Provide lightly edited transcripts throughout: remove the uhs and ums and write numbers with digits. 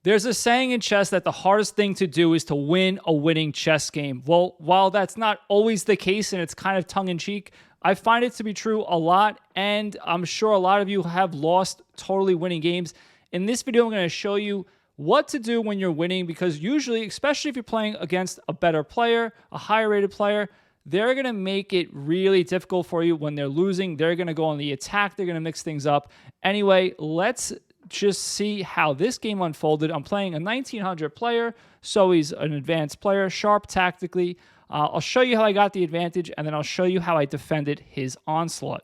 There's a saying in chess that the hardest thing to do is to win a winning chess game. Well, while that's not always the case and it's kind of tongue-in-cheek, I find it to be true a lot, and I'm sure a lot of you have lost totally winning games. In this video, I'm going to show you what to do when you're winning, because usually, especially if you're playing against a better player, a higher rated player, they're going to make it really difficult for you when they're losing. They're going to go on the attack. They're going to mix things up. Anyway, let's just see how this game unfolded. I'm playing a 1900 player, so he's an advanced player, sharp tactically. I'll show you how I got the advantage, and then I'll show you how I defended his onslaught.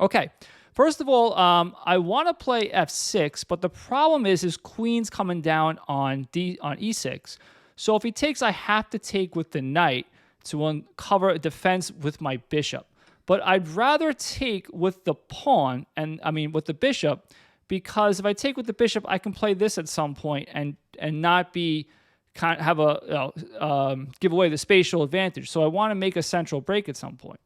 Okay, first of all, I want to play f6, but the problem is his queen's coming down on e6. So if he takes, I have to take with the knight to uncover a defense with my bishop. But I'd rather take with the pawn, with the bishop, because if I take with the bishop, I can play this at some point and not be give away the spatial advantage. So I want to make a central break at some point.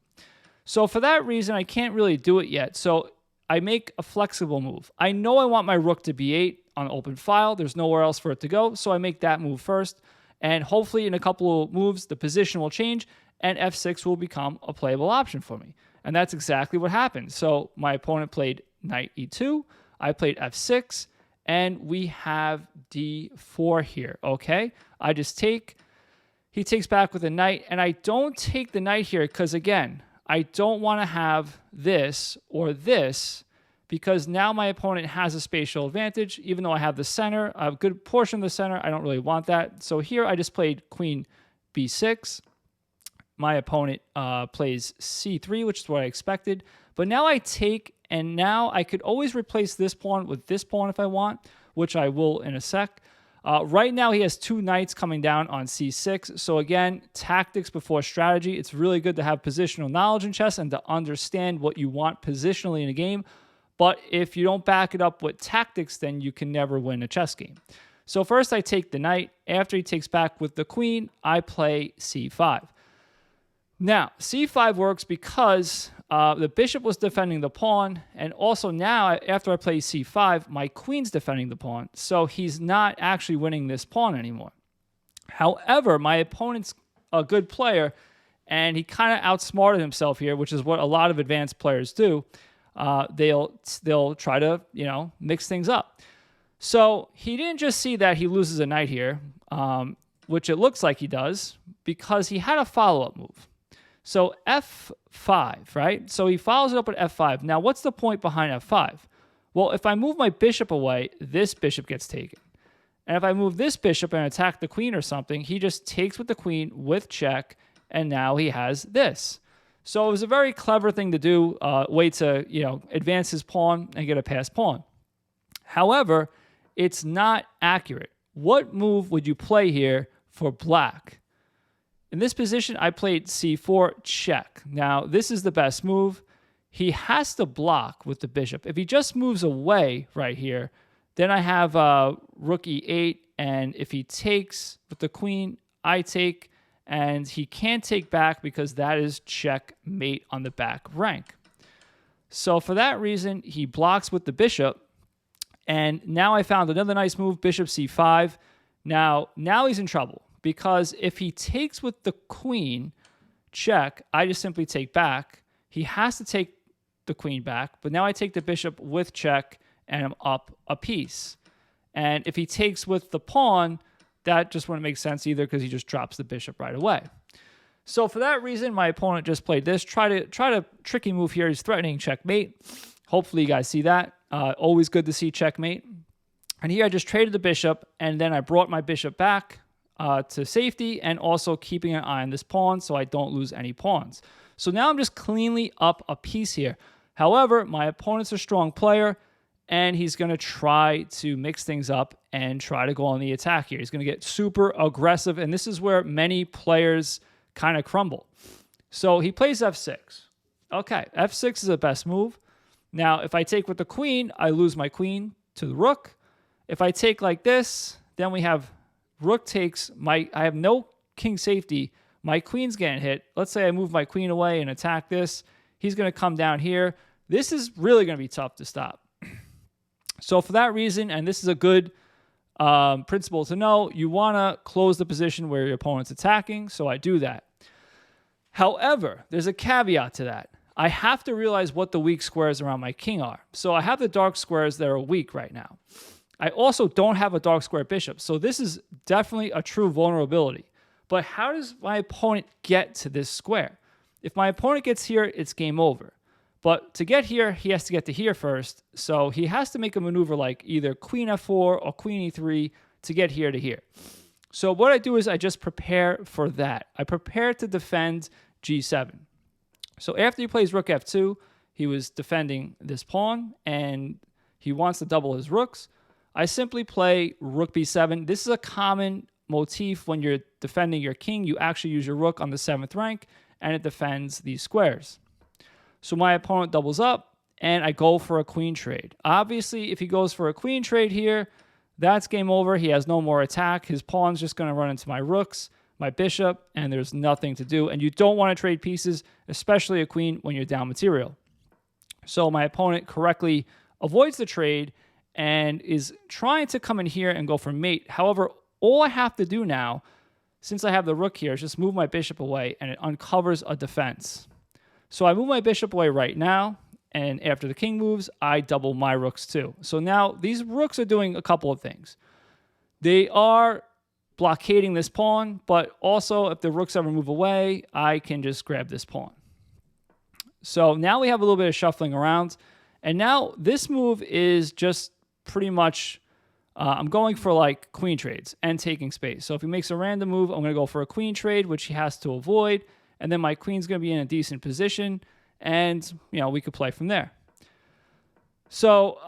So for that reason, I can't really do it yet. So I make a flexible move. I know I want my rook to b8 on open file. There's nowhere else for it to go, so I make that move first. And hopefully in a couple of moves, the position will change and f6 will become a playable option for me. And that's exactly what happened. So my opponent played knight e2, I played f6, and we have d4 here, okay? I just take, he takes back with a knight, and I don't take the knight here because, again, I don't want to have this or this, because now my opponent has a spatial advantage. Even though I have the center, a good portion of the center, I don't really want that. So here I just played queen b6. My opponent plays c3, which is what I expected. But now I take, and now I could always replace this pawn with this pawn if I want, which I will in a sec. Right now he has two knights coming down on c6. So again, tactics before strategy. It's really good to have positional knowledge in chess and to understand what you want positionally in a game. But if you don't back it up with tactics, then you can never win a chess game. So first I take the knight. After he takes back with the queen, I play c5. Now, c5 works because the bishop was defending the pawn, and also now, after I play c5, my queen's defending the pawn, so he's not actually winning this pawn anymore. However, my opponent's a good player, and he kind of outsmarted himself here, which is what a lot of advanced players do. They'll try to, mix things up. So he didn't just see that he loses a knight here, which it looks like he does, because he had a follow-up move. So f5, right? So he follows it up with f5. Now, what's the point behind f5? Well, if I move my bishop away, this bishop gets taken. And if I move this bishop and attack the queen or something, he just takes with the queen with check, and now he has this. So it was a very clever thing to do, way to, advance his pawn and get a passed pawn. However, it's not accurate. What move would you play here for black? In this position, I played c4 check. Now, this is the best move. He has to block with the bishop. If he just moves away right here, then I have rook e8, and if he takes with the queen, I take, and he can't take back because that is checkmate on the back rank. So for that reason, he blocks with the bishop, and now I found another nice move, bishop c5. Now he's in trouble, because if he takes with the queen, check, I just simply take back. He has to take the queen back, but now I take the bishop with check, and I'm up a piece. And if he takes with the pawn, that just wouldn't make sense either, because he just drops the bishop right away. So for that reason, my opponent just played this. Try to tricky move here. He's threatening checkmate. Hopefully you guys see that. Always good to see checkmate. And here I just traded the bishop, and then I brought my bishop back to safety, and also keeping an eye on this pawn so I don't lose any pawns. So now I'm just cleanly up a piece here. However, my opponent's a strong player, and he's going to try to mix things up and try to go on the attack here. He's going to get super aggressive, and this is where many players kind of crumble. So he plays f6. Okay, f6 is the best move. Now, if I take with the queen, I lose my queen to the rook. If I take like this, then we have rook takes, I have no king safety. My queen's getting hit. Let's say I move my queen away and attack this. He's going to come down here. This is really going to be tough to stop. So for that reason, and this is a good principle to know. You want to close the position where your opponent's attacking, so I do that. However, there's a caveat to that. I have to realize what the weak squares around my king are. So I have the dark squares that are weak right now. I also don't have a dark square bishop, so this is definitely a true vulnerability. But how does my opponent get to this square? If my opponent gets here, it's game over. But to get here, he has to get to here first, so he has to make a maneuver like either queen f4 or queen e3 to get here to here. So what I do is I just prepare for that. I prepare to defend g7. So after he plays rook f2, he was defending this pawn, and he wants to double his rooks. I simply play rook b7. This is a common motif when you're defending your king. You actually use your rook on the 7th rank, and it defends these squares. So my opponent doubles up, and I go for a queen trade. Obviously, if he goes for a queen trade here, that's game over. He has no more attack. His pawn's just going to run into my rooks, my bishop, and there's nothing to do. And you don't want to trade pieces, especially a queen, when you're down material. So my opponent correctly avoids the trade and is trying to come in here and go for mate. However, all I have to do now, since I have the rook here, is just move my bishop away, and it uncovers a defense. So I move my bishop away right now, and after the king moves, I double my rooks too. So now these rooks are doing a couple of things. They are blockading this pawn, but also if the rooks ever move away, I can just grab this pawn. So now we have a little bit of shuffling around, and now this move is just pretty much, I'm going for like queen trades and taking space. So if he makes a random move, I'm going to go for a queen trade, which he has to avoid, and then my queen's going to be in a decent position, and we could play from there. So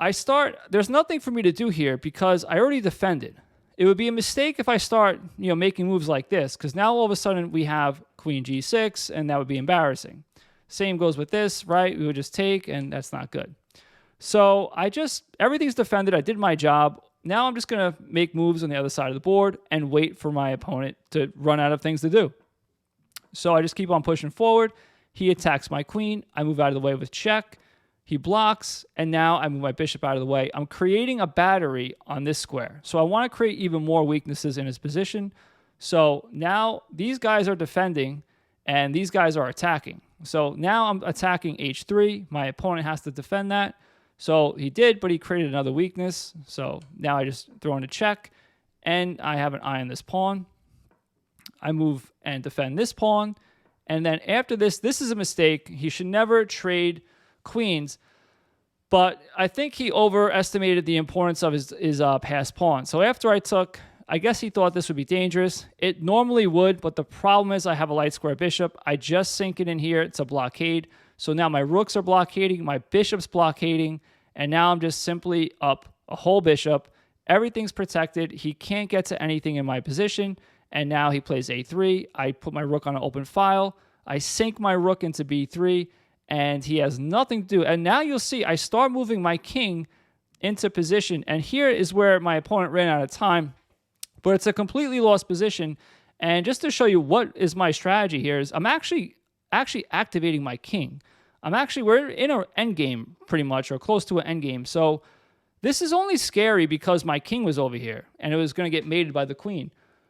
there's nothing for me to do here because I already defended. It would be a mistake if I start making moves like this, because now all of a sudden we have queen g6, and that would be embarrassing. Same goes with this, right? We would just take, and that's not good. So everything's defended. I did my job. Now I'm just going to make moves on the other side of the board and wait for my opponent to run out of things to do. So I just keep on pushing forward. He attacks my queen. I move out of the way with check. He blocks, and now I move my bishop out of the way. I'm creating a battery on this square. So I want to create even more weaknesses in his position. So now these guys are defending, and these guys are attacking. So now I'm attacking h3. My opponent has to defend that. So he did, but he created another weakness. So now I just throw in a check, and I have an eye on this pawn. I move and defend this pawn. And then after this is a mistake. He should never trade queens. But I think he overestimated the importance of his passed pawn. So after I guess he thought this would be dangerous. It normally would, but the problem is I have a light square bishop. I just sink it in here. It's a blockade. So now my rooks are blockading, my bishop's blockading, and now I'm just simply up a whole bishop. Everything's protected. He can't get to anything in my position. And now he plays a3. I put my rook on an open file. I sink my rook into b3, and he has nothing to do. And now you'll see I start moving my king into position. And here is where my opponent ran out of time. But it's a completely lost position. And just to show you what is my strategy here is I'm actually activating my king. We're in an endgame pretty much, or close to an endgame. So this is only scary because my king was over here, and it was going to get mated by the queen.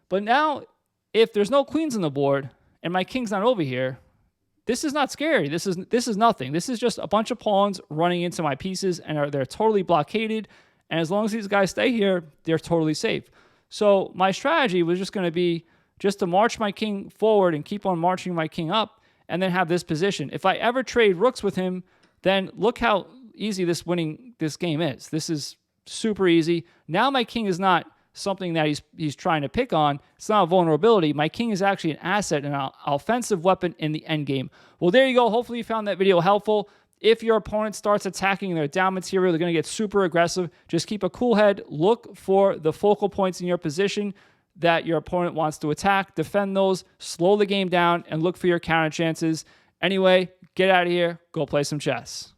But now, if there's no queens on the board and my king's not over here, this is not scary. This is nothing. This is just a bunch of pawns running into my pieces, and they're totally blockaded. And as long as these guys stay here, they're totally safe. So my strategy was just going to be just to march my king forward and keep on marching my king up, and then have this position. If I ever trade rooks with him, then look how easy this game is. This is super easy. Now my king is not something that he's trying to pick on. It's not a vulnerability. My king is actually an asset and an offensive weapon in the endgame. Well, there you go. Hopefully you found that video helpful. If your opponent starts attacking their down material, they're going to get super aggressive. Just keep a cool head. Look for the focal points in your position that your opponent wants to attack. Defend those. Slow the game down and look for your counter chances. Anyway, get out of here. Go play some chess.